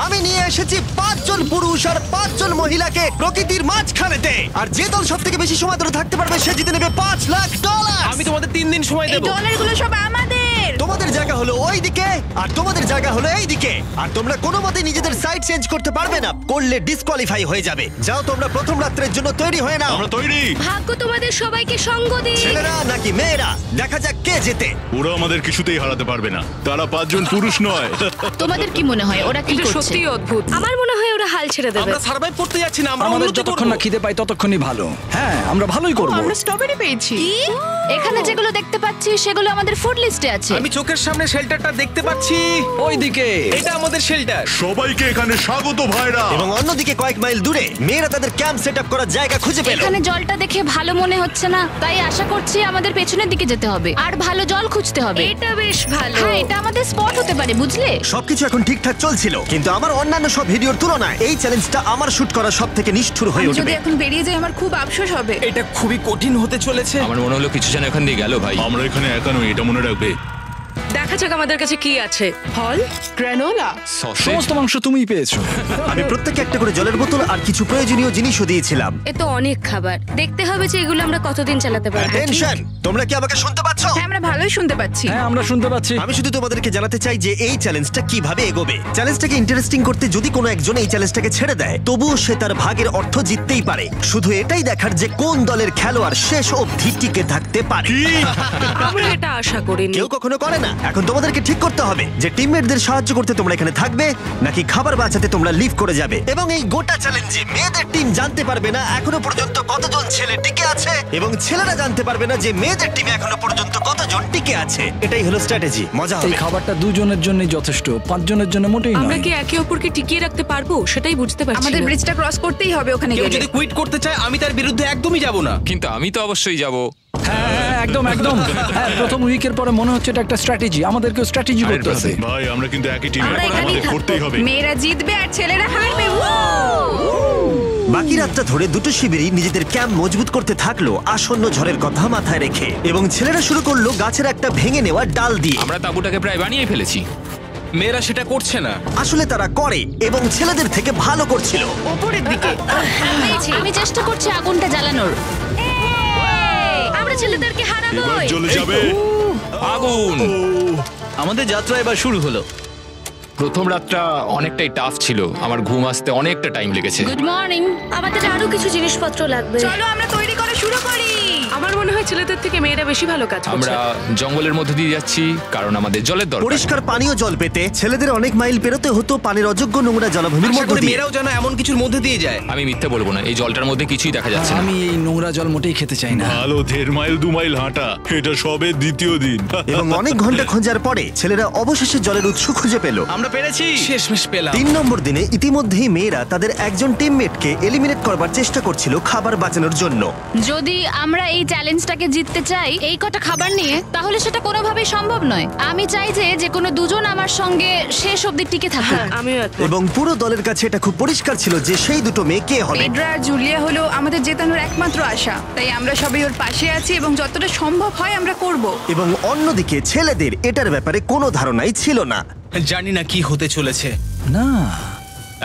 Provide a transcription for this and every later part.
আমি নিয়ে এসেছি 5 জন পুরুষ আর 5 জন মহিলাকে প্রকৃতির মাঝখানেতে, আর যে দল সব থেকে বেশি সময় ধরে থাকতে পারবে সে জিতে নেবে $5,00,000। আমি তোমাদের 3 দিন সময় এই দেব। ডলারগুলো সব আমাদের। তোমাদের জায়গা হলো ওই দিকে আর তোমাদের জায়গা হলো এই দিকে, আর তোমরা কোনো মতে নিজেদের সাইড চেঞ্জ করতে পারবে না, করলে ডিসকোয়ালিফাই হয়ে যাবে। যাও তোমরা প্রথম রাত্রের জন্য তৈরি হয়ে নাও। আমরা তৈরি। ভাগ্য তোমাদের সবাইকে সঙ্গ দিক। ছেলেরা নাকি মেয়েরা, দেখা যাক কে জেতে। ওরা আমাদের কিছুতেই হারাতে পারবে না, তারা 5 জন পুরুষ নয়। তোমাদের কি মনে হয় ওরা কি করছে? সত্যি অদ্ভুত। আমার মনে হয় ওরা হাল ছেড়ে দেবে। আমরা সার্ভাইভ করতে যাচ্ছি না, আমরা আমাদের উন্নতি যতক্ষণ করব। না খিদে পাই ততক্ষণই ভালো। হ্যাঁ, আমরা ভালোই করব। আমরা স্ট্রবেরি পেয়েছি। এখানে যেগুলো দেখতে পাচ্ছি সেগুলো আমাদের ফুড লিস্টে আছে। আমি চোখের সামনে শেল্টারটা দেখতে পাচ্ছি। ওইদিকে এটা আমাদের শেল্টার। সবাইকে এখানে স্বাগত ভাইরা। এবং অন্যদিকে কয়েক মাইল দূরে মেয়েরা তাদের ক্যাম্প সেট আপ করার জায়গা খুঁজে পেল। এখানে জলটা দেখে ভালো মনে হচ্ছে না, তাই আশা করছি আমাদের পেছনের দিকে যেতে হবে আর ভালো জল খুঁজতে হবে। এটা বেশ ভালো। হ্যাঁ, এটা আমাদের স্পট হতে পারে, বুঝলে? সবকিছু এখন ঠিকঠাক চলছিল, কিন্তু আমার অন্যান্য সব ভিডিওর তুলনায় এই চ্যালেঞ্জটা আমার শুট করা সব থেকে নিষ্ঠুর হয়ে আমি যদি উঠবে। এখন বেরিয়ে যাই আমার খুব আফসোস হবে। এটা খুবই কঠিন হতে চলেছে। আমার মনে হলো কিছু যেন এখান দিয়ে গেল ভাই। আমরা এখানে একা নই, এটা মনে রাখবে। দেখা যাক আমাদের কাছে কি আছে। ফল, গ্রানোলা। সসেজ। সমস্ত মাংস তুমিই পেয়েছো। আমি প্রত্যেককে একটা করে জলের বোতল আর কিছু প্রয়োজনীয় জিনিসও দিয়েছিলাম। এ তো অনেক খাবার। দেখতে হবে যে এগুলো আমরা কতদিন চালাতে পারবো। টেনশন, তোমরা কি আমাকে শুনতে পাচ্ছ? হ্যাঁ, আমরা ভালোই শুনতে পাচ্ছি। হ্যাঁ, আমরা শুনতে পাচ্ছি। আমি শুধু তোমাদেরকে জানাতে চাই যে এই চ্যালেঞ্জটা কিভাবে এগোবে। চ্যালেঞ্জটাকে ইন্টারেস্টিং করতে যদি কোনো একজন এই চ্যালেঞ্জটাকে ছেড়ে দেয়, তবুও সে তার ভাগের অর্থ জিততেই পারে। শুধু এটাই দেখার যে কোন দলের খেলোয়াড় শেষ অবধি টিকে থাকতে পারে। আমরা এটা আশা করিনি। কেউ কখনো করে না। এখন তোমাদেরকে ঠিক করতে হবে যে টিমমেটদের সাহায্য করতে তোমরা এখানে থাকবে নাকি খাবার বাঁচাতে তোমরা লিভ করে যাবে। এবং এই গোটা চ্যালেঞ্জে মেয়েদের টিম জানতে পারবে না এখনো পর্যন্ত কতজন ছেলে টিকে আছে, এবং ছেলেরা জানতে পারবে না যে মেয়েদের টিমে এখনো পর্যন্ত কতজন টিকে আছে। এটাই হলো স্ট্র্যাটেজি। মজা এই হবে। খাবারটা 2 জনের জন্যই যথেষ্ট, 5 জনের জন্য মোটেই আমরা নয়। কি একে অপরকে টিকিয়ে রাখতে পারবো সেটাই বুঝতে পারছি আমাদের না। ব্রিজটা ক্রস করতেই হবে ওখানে কেউ গেলে। যদি কুইট করতে চায় আমি তার বিরুদ্ধে একদমই যাব না। কিন্তু আমি তো অবশ্যই যাব। হ্যাঁ, হ্যাঁ, একদম একদম। হ্যাঁ, প্রথম উইকের পরে মনে হচ্ছে এটা একটা স্ট্র্যাটেজি। আমাদেরকেও স্ট্র্যাটেজি করতে হবে। ভাই আমরা কিন্তু একই টিমে, আমরা এখানেই আমাদের থাকবো। করতেই হবে। মেয়েরা জিতবে আর ছেলেরা হারবে। বাকি রাতটা ধরে দুটো শিবিরই নিজেদের ক্যাম্প মজবুত করতে থাকলো আসন্ন ঝড়ের কথা মাথায় রেখে, এবং ছেলেরা শুরু করলো গাছের একটা ভেঙে নেওয়া ডাল দিয়ে। আমরা তাঁবুটাকে প্রায় বানিয়ে ফেলেছি। মেয়েরা সেটা করছে না। আসলে তারা করে এবং ছেলেদের থেকে ভালো করছিল। উপরের দিকে। আমি চেষ্টা করছি আগুনটা জ্বালানোর। আমরা ছেলেদেরকে এবার হারাবোই। জ্বলে যাবে। আগুন। আমাদের যাত্রা এবার শুরু হলো। প্রথম রাতটা অনেকটাই টাফ ছিল, আমার ঘুম আসতে অনেকটা টাইম লেগেছে। Good morning. আমাদের আরো কিছু জিনিসপত্র লাগবে। চলো আমরা তৈরি করা শুরু করি। আমার মনে হয় ছেলেদের থেকে মেয়েরা বেশি ভালো কাজ করছে। আমরা জঙ্গলের মধ্যে দিয়ে যাচ্ছি কারণ আমাদের জলের দরকার। পরিষ্কার পানীয় জল পেতে ছেলেদের অনেক মাইল পেরোতে হতো পানির অযোগ্য নোংরা জলাভূমির আশা মধ্য করি দিয়ে। মেয়েরাও যেন এমন কিছুর মধ্যে দিয়ে যায়। আমি মিথ্যে বলবো না, এই জলটার মধ্যে কিছুই দেখা যাচ্ছে না। আমি এই নোংরা জল মোটেই খেতে চাই না। ভালো 1.5 মাইল 2 মাইল হাঁটা, এটা সবে দ্বিতীয় দিন। এবং অনেক ঘন্টা খোঁজার পরে ছেলেরা অবশেষে জলের উৎস খুঁজে পেল। আমরা পেরেছি, শেষমেশ পেলাম। 3 নম্বর দিনে ইতিমধ্যেই মেয়েরা তাদের একজন টিমমেটকে এলিমিনেট করবার চেষ্টা করছিল খাবার বাঁচানোর জন্য। যদি আমরা এই চ্যালেঞ্জটাকে জিততে চাই এই কটা খাবার নিয়ে, তাহলে সেটা কোনোভাবেই সম্ভব নয়। আমি চাই যে কোনো দুজন আমার সঙ্গে শেষ অবধি টিকে থাকুক। আমিও একমত। এবং পুরো দলের কাছে এটা খুব পরিষ্কার ছিল যে সেই দুটো মেয়ে কে হবে। পেড্রা আর জুলিয়া হলো আমাদের জেতানোর একমাত্র আশা, তাই আমরা সবাই ওর পাশে আছি এবং যতটা সম্ভব হয় আমরা করব। এবং অন্যদিকে ছেলেদের এটার ব্যাপারে কোনো ধারণাই ছিল না। জানি না কি হতে চলেছে। না,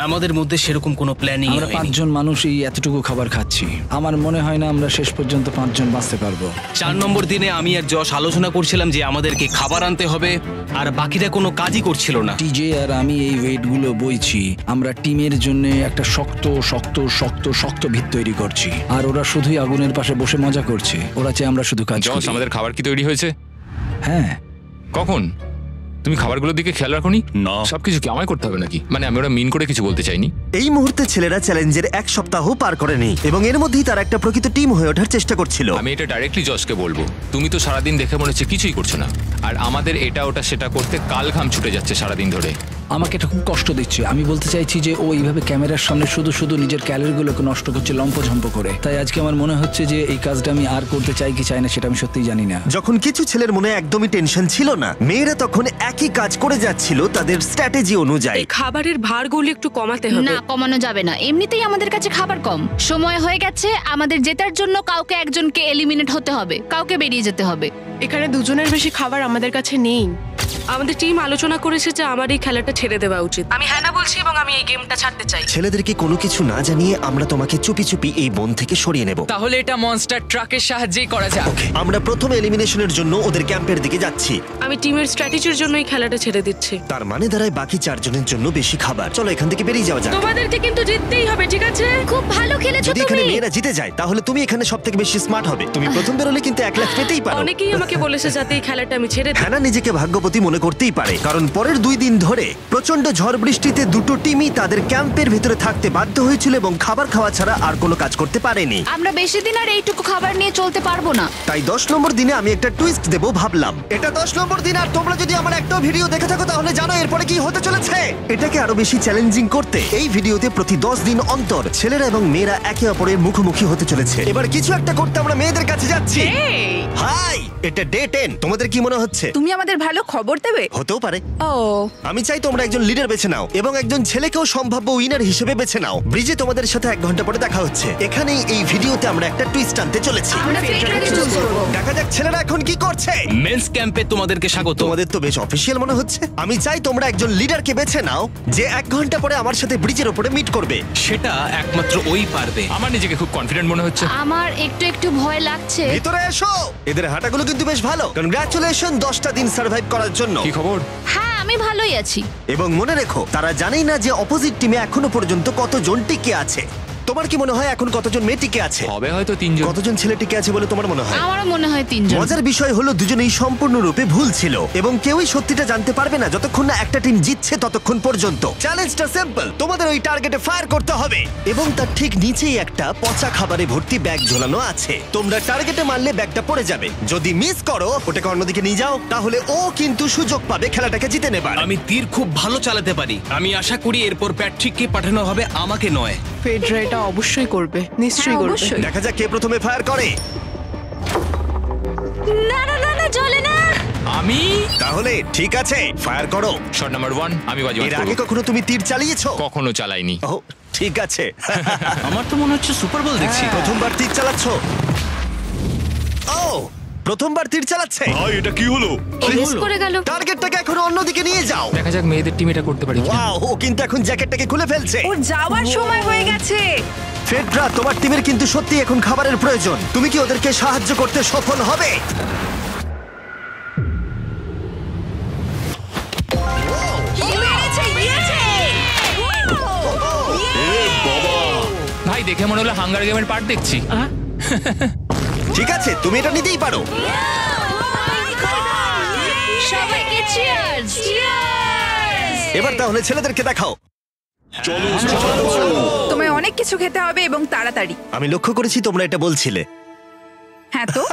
আমাদের মধ্যে সেরকম কোনো প্ল্যানিং আমরা 5 জন মানুষ এই এতটুকু খাবার খাচ্ছি। আমার মনে হয় না আমরা শেষ পর্যন্ত 5 জন বাঁচতে পারবো। 4 নম্বর দিনে আমি আর যশ আলোচনা করছিলাম যে আমাদেরকে খাবার আনতে হবে, আর বাকিরা কোনো কাজই করছিল না। টিজে আর আমি এই ওয়েটগুলো বইছি। আমরা টিমের জন্য একটা শক্ত শক্ত শক্ত শক্ত ভিত তৈরি করছি, আর ওরা শুধুই আগুনের পাশে বসে মজা করছে। ওরা চাই আমরা শুধু কাজ জস, করি। আমাদের খাবার কি তৈরি হয়েছে? হ্যাঁ। কখন? তুমি খাবারগুলোর দিকে খেয়াল রাখোনি? না। সবকিছু কি আমায় করতে হবে নাকি? মানে আমি ওরা মিন করে কিছু বলতে চাইনি। এই মুহূর্তে ছেলেরা চ্যালেঞ্জের 1 সপ্তাহ পার করেনি এবং এর মধ্যেই তারা একটা প্রকৃত টিম হয়ে ওঠার চেষ্টা করছিল। আমি এটা ডাইরেক্টলি জসকে বলবো। তুমি তো সারাদিন দেখে মনে হচ্ছে কিছুই করছো না, আর আমাদের এটা ওটা সেটা করতে কাল ঘাম ছুটে যাচ্ছে সারাদিন ধরে। আমাকে এটা খুব কষ্ট দিচ্ছে। আমি বলতে চাইছি যে ও এইভাবে ক্যামেরার সামনে শুধু শুধু নিজের ক্যালোরিগুলোকে নষ্ট করছে লম্পঝম্প করে। তাই আজকে আমার মনে হচ্ছে যে এই কাজটা আমি আর করতে চাই কি চাই না সেটা আমি সত্যিই জানি না। যখন কিছু ছেলের মনে একদমই টেনশন ছিল না, মেয়েরা তখন একই কাজ করে যাচ্ছিল তাদের স্ট্র্যাটেজি অনুযায়ী। এই খাবারের ভারগুলো একটু কমাতে হবে। না, কমানো যাবে না। এমনিতেই আমাদের কাছে খাবার কম। সময় হয়ে গেছে আমাদের জেতার জন্য কাউকে একজনকে এলিমিনেট হতে হবে, কাউকে বেরিয়ে যেতে হবে। এখানে দুজনের বেশি খাবার আমাদের কাছে নেই। আমাদের টিম আলোচনা করেছে যে আমার এই খেলাটা ছেড়ে দেওয়া উচিত। আমি হ্যাঁ না বলছি এবং আমি এই গেমটা ছাড়তে চাই। ছেলেদেরকে কোনো কিছু না জানিয়ে আমরা তোমাকে চুপি চুপি এই বন থেকে সরিয়ে নেব। তাহলে এটা মনস্টার ট্রাকের সাহায্যেই করা যাক। আমরা প্রথম এলিমিনেশনের জন্য ওদের ক্যাম্পের দিকে যাচ্ছি। আমি টিমের স্ট্র্যাটেজির জন্য এই খেলাটা ছেড়ে দিচ্ছি। তার মানে দাঁড়ায় বাকি 4 জনের জন্য বেশি খাবার। চলো এখান থেকে বেরিয়ে যাওয়া যাক। তোমাদেরকে কিন্তু জিততেই হবে, ঠিক আছে? খুব ভালো খেলেছো যদি এখানে তুমি। মেয়েরা জিতে যায় তাহলে তুমি এখানে সবথেকে বেশি স্মার্ট হবে। তুমি প্রথম বেরোলে কিন্তু 1 লাখ পেতেই পারো। অনেকেই আমাকে বলেছে যাতে এই খেলাটা আমি ছেড়ে দিই। হ্যানা নিজেকে ভাগ্যবতী মনে করতেই পারে, কারণ পরের 2 দিন ধরে প্রচন্ড ঝড় বৃষ্টিতে দুটো টিমই তাদের ক্যাম্পের ভিতরে থাকতে বাধ্য হয়েছিল এবং খাবার খাওয়া ছাড়া আর কোনো কাজ করতে পারেনি। আমরা বেশি দিন আর এইটুকু খাবার নিয়ে চলতে পারবো না। তাই 10 নম্বর দিনে আমি একটা টুইস্ট দেব ভাবলাম। এটা 10 নম্বর দিন আর তোমরা যদি আমার একটা ভিডিও দেখে থাকো তাহলে জানো এরপরে কি হতে চলেছে। এটাকে আরো বেশি চ্যালেঞ্জিং করতে এই ভিডিওতে প্রতি 10 দিন অন্তর ছেলেরা এবং মেয়েরা একে অপরের মুখোমুখি হতে চলেছে। এবার কিছু একটা করতে আমরা মেয়েদের কাছে যাচ্ছি। হাই, এটা ডে 10। তোমাদের কি মনে হচ্ছে? তুমি আমাদের ভালো খবর দেবে? হতেও পারে। ও, আমি চাই তোমরা একজন লিডার বেছে নাও এবং একজন ছেলেকেও সম্ভাব্য উইনার হিসেবে বেছে নাও। ব্রিজে তোমাদের সাথে 1 ঘন্টা পরে দেখা হচ্ছে। এখানেই এই ভিডিওতে আমরা একটা টুইস্ট আনতে চলেছি। আমরা ফেডরাকে চুজ করব। দেখা যাক ছেলেরা এখন কি করছে। মেন্স ক্যাম্পে তোমাদেরকে স্বাগত। তোমাদের তো বেশ অফিসিয়াল মনে হচ্ছে। আমি চাই তোমরা একজন লিডারকে বেছে নাও যে 1 ঘন্টা পরে আমার সাথে ব্রিজের উপরে মিট করবে। সেটা একমাত্র ওই পারবে। আমার নিজেকে খুব কনফিডেন্ট মনে হচ্ছে। আমার একটু একটু ভয় লাগছে। ভিতরে এসো। এদের হাঁটাগুলো কিন্তু বেশ ভালো। কনগ্রাচুলেশন 10টা দিন সার্ভাইভ করার জন্য। কি খবর? হ্যাঁ, আমি ভালোই আছি। এবং মনে রেখো তারা জানেই না যে অপোজিট টিমে এখনো পর্যন্ত কতজন টিকে আছে। তোমার কি মনে হয় এখন কতজন মেয়ে টিকে আছে? হবে হয়তো 3 জন। কতজন ছেলে টিকে আছে বলে তোমার মনে হয়? আমারও মনে হয় 3 জন। মজার বিষয় হলো দুজনেই সম্পূর্ণরূপে ভুল ছিল এবং কেউই সত্যিটা জানতে পারবে না যতক্ষণ না একটা টিম জিতছে ততক্ষণ পর্যন্ত। চ্যালেঞ্জটা সিম্পল, তোমাদের ওই টার্গেটে ফায়ার করতে হবে এবং তার ঠিক নিচেই একটা পচা খাবারে ভর্তি ব্যাগ ঝোলানো আছে। তোমরা টার্গেটে মারলে ব্যাগটা পড়ে যাবে। যদি মিস করো ওটাকে অন্যদিকে নিয়ে যাও, তাহলে ও কিন্তু সুযোগ পাবে খেলাটাকে জিতে নেবার। আমি তীর খুব ভালো চালাতে পারি। আমি আশা করি এরপর প্যাট্রিককে পাঠানো হবে, আমাকে নয়। ফেডরা এটা অবশ্যই করবে, নিশ্চয়ই হ্যাঁ, করবে। অবশ্যই। দেখা যাক কে প্রথমে ফায়ার করে। না না না না, চলে না। আমি তাহলে ঠিক আছে, ফায়ার করো। শট নাম্বার 1 আমি বাজিমাত এর করব। আগে কখনো তুমি তীর চালিয়েছো? কখনো চালাইনি। ও ঠিক আছে। আমার তো মনে হচ্ছে সুপার বল দেখছি। প্রথমবার তীর চালাচ্ছো? ও প্রথমবার তীর চালাচ্ছে। ভাই এটা কি হলো? মিস করে গেল। টার্গেটটাকে এখন অন্যদিকে নিয়ে যাও। দেখা যাক মেয়েদের টিম এটা করতে পারে কিনা। ওয়াও, ও কিন্তু এখন জ্যাকেটটাকে খুলে ফেলছে। ওর যাওয়ার সময় হয়ে গেছে। ফেডরা, তোমার টিমের কিন্তু সত্যি এখন খাবারের প্রয়োজন। তুমি কি ওদেরকে সাহায্য করতে সফল হবে? ভাই দেখে মনে হলো হাঙ্গার গেমের পার্ট দেখছি। ঠিক আছে, তুমি এটা নিতেই পারো। সবাইকে চিয়ার্স। চিয়ার্স। এবার তাহলে ছেলেদেরকে দেখাও। তোমায় অনেক কিছু খেতে হবে এবং তাড়াতাড়ি। আমি লক্ষ্য করেছি তোমরা এটা বলছিলে। হ্যাঁ তো,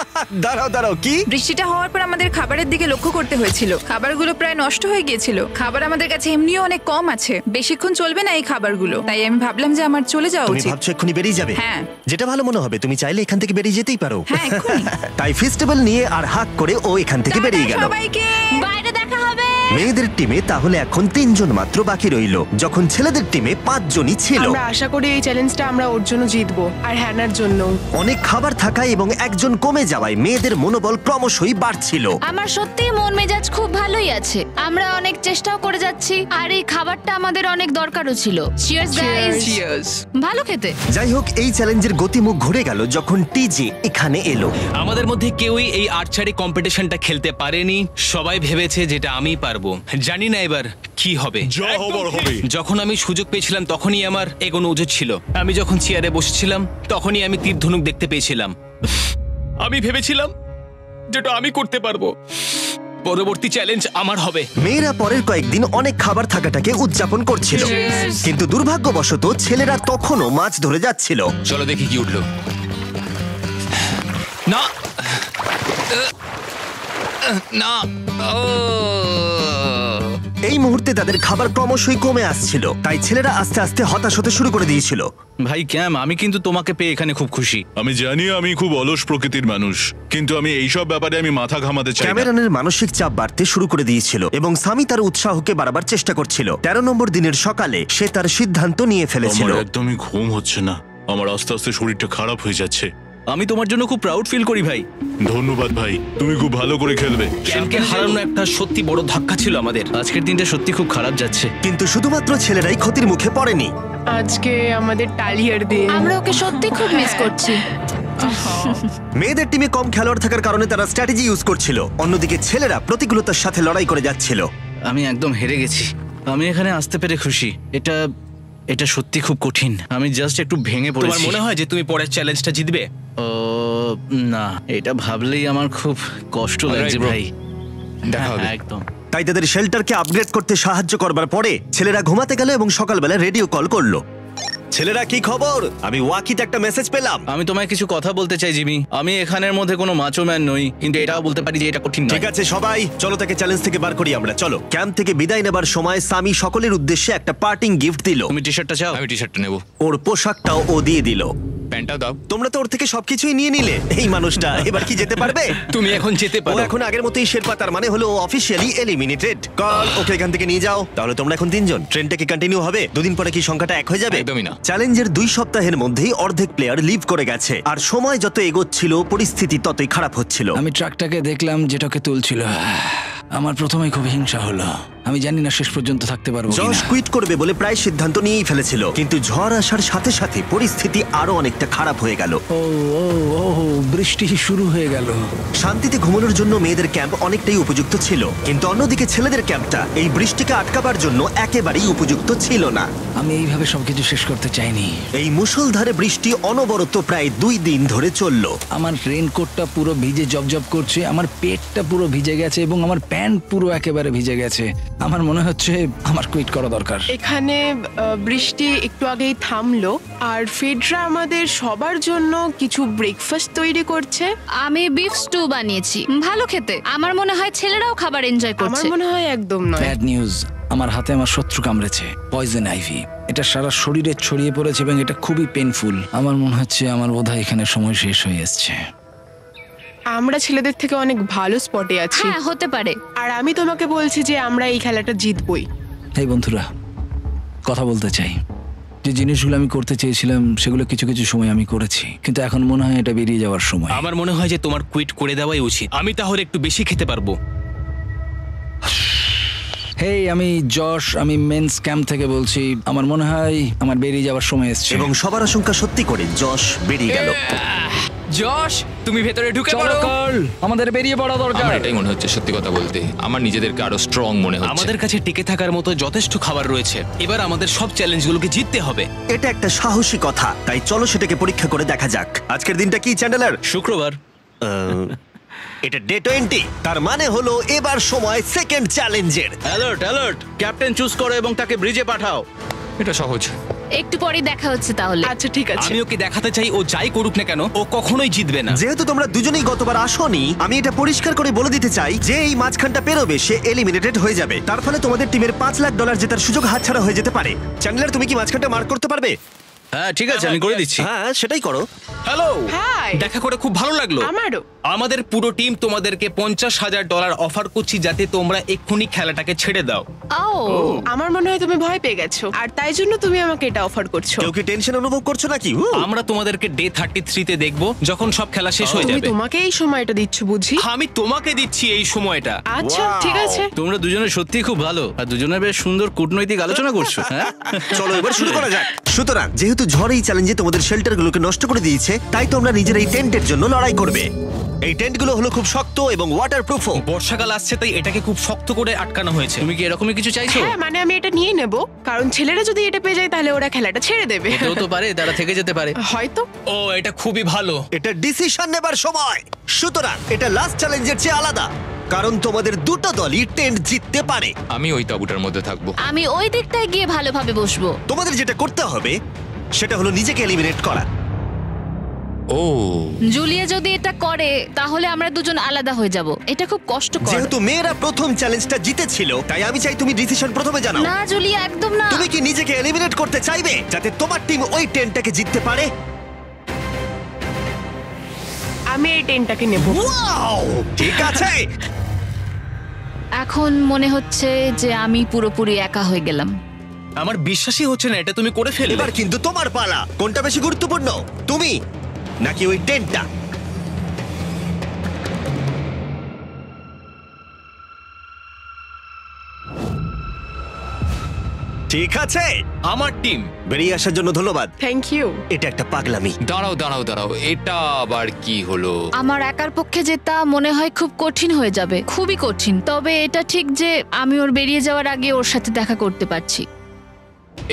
দাঁড়াও দাঁড়াও, কি? বৃষ্টিটা হওয়ার পর আমাদের খাবারের দিকে লক্ষ্য করতে হয়েছিল। খাবারগুলো প্রায় নষ্ট হয়ে গিয়েছিল। খাবার আমাদের কাছে এমনিও অনেক কম আছে, বেশিক্ষণ চলবে না এই খাবারগুলো। তাই আমি ভাবলাম যে আমার চলে যাওয়া তুমি উচিত। ভাবছো এক্ষুনি বেরিয়ে যাবে? হ্যাঁ। যেটা ভালো মনে হবে। তুমি চাইলে এখান থেকে বেরিয়ে যেতেই পারো। হ্যাঁ, এক্ষুনি। তাই ফেস্টিভ্যাল নিয়ে আর হাক করে ও এখান থেকে বেরিয়ে গেল। সবাইকে বাইরে দেখা হবে। মেয়েদের টিমে তাহলে এখন 3 জন মাত্র বাকি রইল, যখন ছেলেদের টিমে 5 জনই ছিল। আমরা আশা করি এই চ্যালেঞ্জটা আমরা ওর জন্য জিতবো আর হ্যানার জন্য। অনেক খাবার থাকায় এবং একজন কমে যাওয়ায় মেয়েদের মনোবল ক্রমশই বাড়ছিল। আমার সত্যি মন মেজাজ খুব ভালোই আছে। আমরা অনেক চেষ্টাও করে যাচ্ছি আর এই খাবারটা আমাদের অনেক দরকারও ছিল। Cheers guys. চিয়ার্স। ভালো খেতে। যাই হোক, এই চ্যালেঞ্জের গতিমুখ ঘুরে গেল যখন টিজি এখানে এলো। আমাদের মধ্যে কেউই এই আর্চারি কম্পিটিশনটা খেলতে পারেনি। সবাই ভেবেছে যেটা আমি পারবো। জানি না এবার কি হবে। যা হবার হবে। যখন আমি সুযোগ পেয়েছিলাম তখনই আমার এগোনো উচিত ছিল। আমি যখন চেয়ারে বসেছিলাম তখনই আমি তীর ধনুক দেখতে পেয়েছিলাম। আমি ভেবেছিলাম যেটা আমি করতে পারবো। পরবর্তী চ্যালেঞ্জ আমার হবে। মেয়েরা পরের কয়েকদিন অনেক খাবার থাকাটাকে উদযাপন করছিল, কিন্তু দুর্ভাগ্যবশত ছেলেরা তখনও মাছ ধরে যাচ্ছিল। চলো দেখি কি উঠলো। না না, ও এই মুহূর্তে তাদের খাবার ক্রমশই কমে আসছিল, তাই ছেলেরা আস্তে আস্তে হতাশ হতে শুরু করে দিয়েছিল। ভাই ক্যাম, আমি কিন্তু তোমাকে পেয়ে এখানে খুব খুশি। আমি জানি আমি খুব অলস প্রকৃতির মানুষ, কিন্তু আমি এইসব ব্যাপারে আমি মাথা ঘামাতে চাই না। ক্যামেরনের মানসিক চাপ বাড়তে শুরু করে দিয়েছিল এবং সামি তার উৎসাহকে বাড়াবার চেষ্টা করছিল। 13 নম্বর দিনের সকালে সে তার সিদ্ধান্ত নিয়ে ফেলেছিল। আমার একদমই ঘুম হচ্ছে না। আমার আস্তে আস্তে শরীরটা খারাপ হয়ে যাচ্ছে। আমি তোমার জন্য খুব প্রাউড ফিল করি ভাই। ধন্যবাদ ভাই, তুমি খুব ভালো করে খেলবে। ক্যামকে হারানো একটা সত্যি বড় ধাক্কা ছিল আমাদের। আজকের দিনটা সত্যি খুব খারাপ যাচ্ছে। কিন্তু শুধুমাত্র ছেলেরাই ক্ষতির মুখে পড়েনি। আজকে আমাদের টালিয়ার দিন। আমরা ওকে সত্যি খুব মিস করছি। মেয়েদের টিমে কম খেলোয়াড় থাকার কারণে তারা স্ট্র্যাটেজি ইউজ করছিল, অন্যদিকে ছেলেরা প্রতিকূলতার সাথে লড়াই করে যাচ্ছিল। আমি একদম হেরে গেছি। আমি এখানে আসতে পেরে খুশি। এটা সত্যি খুব কঠিন। আমি জাস্ট একটু ভেঙে তোমার পড়েছি। মনে হয় যে তুমি পরের চ্যালেঞ্জটা জিতবে? ও না, এটা ভাবলেই আমার খুব কষ্ট লাগছে bro. ভাই। দেখা হবে। হ্যাঁ, একদম। তাই তাদের শেল্টারকে আপগ্রেড করতে সাহায্য করবার পরে ছেলেরা ঘুমাতে গেল এবং সকালবেলা রেডিও কল করলো। ছেলেরা, কি খবর? আমি ওয়াকিতে একটা মেসেজ পেলাম। আমি তোমায় কিছু কথা বলতে চাই জিমি। আমি এখানের মধ্যে কোনো মাচো ম্যান নই, কিন্তু এটাও বলতে পারি যে এটা কঠিন নয়। ঠিক আছে সবাই, চলো তাকে চ্যালেঞ্জ থেকে বার করি আমরা। চলো। ক্যাম্প থেকে বিদায় নেবার সময় সামি সকলের উদ্দেশ্যে একটা পার্টিং গিফট দিল। তুমি টি শার্টটা চাও? আমি টি শার্টটা নেবো। ওর পোশাকটাও ও দিয়ে দিল। প্যান্টটাও দাও। তোমরা তো ওর থেকে সবকিছুই নিয়ে নিলে। এই মানুষটা এবার কি যেতে পারবে? তুমি এখন যেতে ও পারো। এখন আগের মতোই শেরপা, তার মানে হলো অফিসিয়ালি এলিমিনেটেড। কল ওকে এখান থেকে নিয়ে যাও। তাহলে তোমরা এখন 3 জন। ট্রেনটা কি কন্টিনিউ হবে? দুদিন পরে কি সংখ্যাটা 1 হয়ে যাবে? একদমই না। চ্যালেঞ্জের 2 সপ্তাহের মধ্যেই অর্ধেক প্লেয়ার লিভ করে গেছে, আর সময় যত এগোচ্ছিল পরিস্থিতি ততই খারাপ হচ্ছিল। আমি ট্রাকটাকে দেখলাম যেটাকে তুলছিল। আমার প্রথমেই খুব হিংসা হলো। আমি জানি না শেষ পর্যন্ত থাকতে পারবো জশ কিনা। কুইট করবে বলে প্রায় সিদ্ধান্ত নিয়েই ফেলেছিল, কিন্তু ঝড় আসার সাথে সাথে পরিস্থিতি আরো অনেকটা খারাপ হয়ে গেল। ও ও ও বৃষ্টি শুরু হয়ে গেল। শান্তিতে ঘুমানোর জন্য মেয়েদের ক্যাম্প অনেকটাই উপযুক্ত ছিল, কিন্তু অন্যদিকে ছেলেদের ক্যাম্পটা এই বৃষ্টিকে আটকাবার জন্য একেবারেই উপযুক্ত ছিল না। আমি এইভাবে সবকিছু শেষ করতে চাইনি। এই মুষলধারে বৃষ্টি অনবরত প্রায় 2 দিন ধরে চলল। আমার রেইনকোটটা পুরো ভিজে জবজব করছে, আমার পেটটা পুরো ভিজে গেছে এবং আমার প্যান্ট পুরো একেবারে ভিজে গেছে। আমার মনে হচ্ছে আমার কুইট করা দরকার। এখানে বৃষ্টি একটু আগেই থামলো, আর ফেডরা আমাদের সবার জন্য কিছু ব্রেকফাস্ট তৈরি করছে। আমি বিফ স্টু বানিয়েছি, ভালো খেতে। আমার মনে হয় ছেলেরাও খাবার এনজয় আমার করছে। মনে হয় একদম নয়। ব্যাড নিউজ, আমার হাতে আমার শত্রু কামড়েছে, পয়জন আইভি। এটা সারা শরীরে ছড়িয়ে পড়েছে এবং এটা খুবই পেইনফুল। আমার মনে হচ্ছে আমার বোধহয় এখানে সময় শেষ হয়ে এসছে। আমরা ছেলেদের থেকে অনেক ভালো স্পটে আছি, হ্যাঁ, হতে পারে। আর আমি তোমাকে বলছি যে আমরা এই খেলাটা জিতবই। এই বন্ধুরা, কথা বলতে চাই। যে জিনিসগুলো আমি করতে চেয়েছিলাম সেগুলো কিছু কিছু সময় আমি করেছি, কিন্তু এখন মনে হয় এটা বেরিয়ে যাওয়ার সময়। আমার মনে হয় যে তোমার কুইট করে দেওয়াই উচিত। আমি তাহলে একটু বেশি খেতে পারবো। হেই, আমি যশ, আমি মেন্স ক্যাম্প থেকে বলছি। আমার মনে হয় আমার বেরিয়ে যাওয়ার সময় এসছে। এবং সবার আশঙ্কা সত্যি করে যশ বেরিয়ে গেল। যশ, তুমি ভেতরে ঢুকে চলো পড়ো। কার্ল, আমাদের বেরিয়ে পড়া দরকার। আমার এটাই মনে হচ্ছে, সত্যি কথা বলতে আমার নিজেদেরকে আরো স্ট্রং মনে হচ্ছে। আমাদের কাছে টিকে থাকার মতো যথেষ্ট খাবার রয়েছে। এবার আমাদের সব চ্যালেঞ্জগুলোকে জিততে হবে। এটা একটা সাহসী কথা, তাই চলো সেটাকে পরীক্ষা করে দেখা যাক। আজকের দিনটা কি চ্যান্ডেলার? শুক্রবার। এটা ডে 20, তার মানে হলো এবার সময় সেকেন্ড চ্যালেঞ্জের। অ্যালার্ট অ্যালার্ট, ক্যাপ্টেন চুজ করো এবং তাকে ব্রিজে পাঠাও। এটা সহজ। একটু পরে দেখা হচ্ছে তাহলে। আচ্ছা ঠিক আছে। আমি ওকে দেখাতে চাই ও যাই করুক না কেন ও কখনোই জিতবে না। যেহেতু তোমরা দুজনেই গতবার আসোনি, আমি এটা পরিষ্কার করে বলে দিতে চাই যে এই মাঝখানটা পেরোবে সে এলিমিনেটেড হয়ে যাবে। তার ফলে তোমাদের টিমের $5 লাখ জেতার সুযোগ হাতছাড়া হয়ে যেতে পারে। চ্যান্ডেলার, তুমি কি মাঝখানটা মার্ক করতে পারবে? হ্যাঁ ঠিক আছে, আমি করে দিচ্ছি। হ্যাঁ, সেটাই করো। Hello, hi. দেখা করে খুব ভালো লাগলো। আমারও। আমাদের পুরো টিম তোমাদেরকে $50,000 অফার করছি যাতে তোমরা এক্ষুনি খেলাটাকে ছেড়ে দাও। ও, আমার মনে হয় তুমি ভয় পেয়ে গেছো, আর তাই জন্য তুমি আমাকে এটা অফার করছো। কেউ কি টেনশন অনুভব করছো নাকি? আমরা তোমাদেরকে ডে 33-তে দেখবো যখন সব খেলা শেষ হয়ে তুমি যাবে। তোমাকে এই সময়টা দিচ্ছ বুঝি? আমি তোমাকে দিচ্ছি এই সময়টা। আচ্ছা ঠিক আছে। তোমরা দুজনে সত্যি খুব ভালো, আর দুজনে বেশ সুন্দর কূটনৈতিক আলোচনা করছো। হ্যাঁ, চলো এবার শুরু করা যাক। সুতরাং যেহেতু ঝড় এই চ্যালেঞ্জে তোমাদের শেল্টারগুলোকে নষ্ট করে দিয়েছে, তাই তোমরা নিজের এই টেন্টের জন্য লড়াই করবে। এই টেন্টগুলো হলো খুব শক্ত এবং ওয়াটারপ্রুফও। বর্ষাকাল আসছে তাই এটাকে খুব শক্ত করে আটকানো হয়েছে। তুমি কি এরকমই কিছু চাইছো? হ্যাঁ, মানে আমি এটা নিয়ে নেব, কারণ ছেলেরা যদি এটা পেয়ে যায় তাহলে ওরা খেলাটা ছেড়ে দেবে। হতেও তো পারে তারা থেকে যেতে পারে। হয়তো। ও, এটা খুবই ভালো। এটা ডিসিশন নেবার সময়। সুতরাং এটা লাস্ট চ্যালেঞ্জের চেয়ে আলাদা, কারণ তোমাদের দুটো দলই টেন্ট জিততে পারে। আমি ওই তাঁবুটার মধ্যে থাকবো। আমি ওই দিকটায় গিয়ে ভালোভাবে বসবো। তোমাদের যেটা করতে হবে সেটা হলো নিজেকে এলিমিনেট করা। ও, জুলিয়া যদি এটা করে তাহলে আমরা দুজন আলাদা হয়ে যাব। এটা খুব কষ্টকর। যেহেতু মেয়েরা প্রথম চ্যালেঞ্জটা জিতেছিল, তাই আমি চাই তুমি ডিসিশন প্রথমে জানাও। না জুলিয়া, একদম না। তুমি কি নিজেকে এলিমিনেট করতে চাইবে যাতে তোমার টিম ওই টেন্টটাকে জিততে পারে? আমি এই টেনটাকে নেব। ওয়াও, ঠিক আছে। এখন মনে হচ্ছে যে আমি পুরোপুরি একা হয়ে গেলাম। আমার বিশ্বাসই হচ্ছে না এটা তুমি করে ফেললে। এবার কিন্তু তোমার পালা। কোনটা বেশি গুরুত্বপূর্ণ, তুমি নাকি ওই টেন্টটা? ঠিক আছে, আমার টিম। বেরিয়ে আসার জন্য ধন্যবাদ। Thank you. এটা একটা পাগলামি। দাঁড়াও দাঁড়াও দাঁড়াও, এটা আবার কি হলো? আমার একার পক্ষে জেতা মনে হয় খুব কঠিন হয়ে যাবে, খুবই কঠিন। তবে এটা ঠিক যে আমি ওর বেরিয়ে যাওয়ার আগে ওর সাথে দেখা করতে পারছি।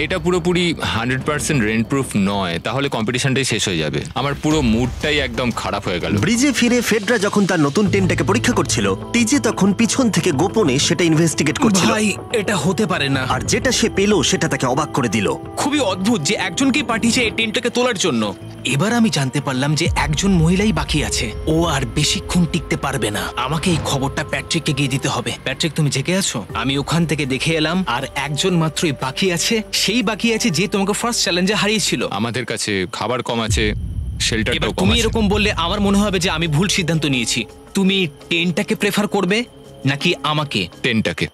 এটা পুরোপুরি 100% রেন্ট প্রুফ নয়, তাহলে কম্পিটিশনটাই শেষ হয়ে যাবে। আমার পুরো মুডটাই একদম খারাপ হয়ে গেল। ব্রিজে ফিরে ফেডরা যখন তার নতুন টেন্টটাকে পরীক্ষা করছিল, টিজে তখন পিছন থেকে গোপনে সেটা ইনভেস্টিগেট করছিল। ভাই এটা হতে পারে না। আর যেটা সে পেল সেটা তাকে অবাক করে দিল। খুবই অদ্ভুত যে একজনকে পাঠিয়েছে এই টেন্টটাকে তোলার জন্য। এবার আমি জানতে পারলাম যে একজন মহিলাই বাকি আছে। ও আর বেশিক্ষণ টিকতে পারবে না। আমাকে এই খবরটা প্যাট্রিককে গিয়ে দিতে হবে। প্যাট্রিক, তুমি জেগে আছো? আমি ওখান থেকে দেখে এলাম আর একজন মাত্রই বাকি আছে। সেই বাকি আছে যে তোমাকে ফার্স্ট চ্যালেঞ্জে হারিয়েছিল। আমাদের কাছে খাবার কম আছে, শেল্টারটাও এবার কম তুমি আছে। এরকম বললে আমার মনে হবে যে আমি ভুল সিদ্ধান্ত নিয়েছি। তুমি টেন্টটাকে প্রেফার করবে নাকি আমাকে? টেন্টটাকে।